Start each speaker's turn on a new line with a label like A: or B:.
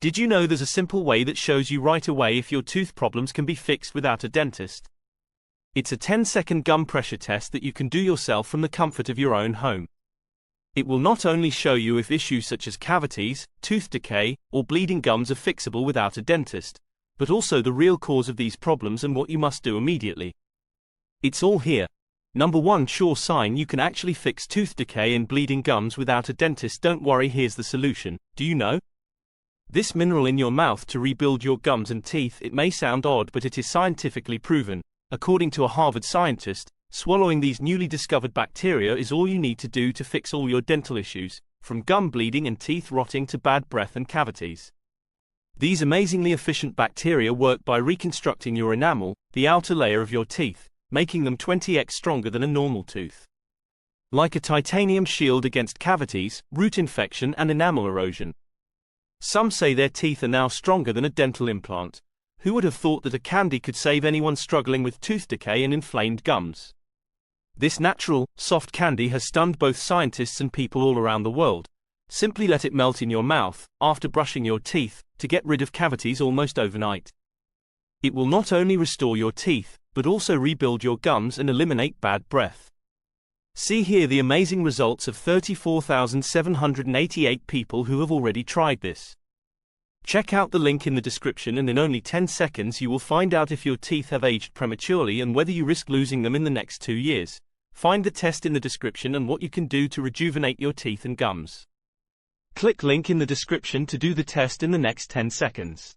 A: Did you know there's a simple way that shows you right away if your tooth problems can be fixed without a dentist? It's a 10-second gum pressure test that you can do yourself from the comfort of your own home. It will not only show you if issues such as cavities, tooth decay, or bleeding gums are fixable without a dentist, but also the real cause of these problems and what you must do immediately. It's all here. Number 1 sure sign you can actually fix tooth decay and bleeding gums without a dentist. Don't worry, here's the solution. Do you know? This mineral in your mouth to rebuild your gums and teeth. It may sound odd, but it is scientifically proven. According to a Harvard scientist, swallowing these newly discovered bacteria is all you need to do to fix all your dental issues, from gum bleeding and teeth rotting to bad breath and cavities. These amazingly efficient bacteria work by reconstructing your enamel, the outer layer of your teeth, making them 20x stronger than a normal tooth. Like a titanium shield against cavities, root infection and enamel erosion. Some say their teeth are now stronger than a dental implant. Who would have thought that a candy could save anyone struggling with tooth decay and inflamed gums? This natural, soft candy has stunned both scientists and people all around the world. Simply let it melt in your mouth, after brushing your teeth, to get rid of cavities almost overnight. It will not only restore your teeth, but also rebuild your gums and eliminate bad breath. See here the amazing results of 34,788 people who have already tried this. Check out the link in the description, and in only 10 seconds you will find out if your teeth have aged prematurely and whether you risk losing them in the next 2 years. Find the test in the description and what you can do to rejuvenate your teeth and gums. Click link in the description to do the test in the next 10 seconds.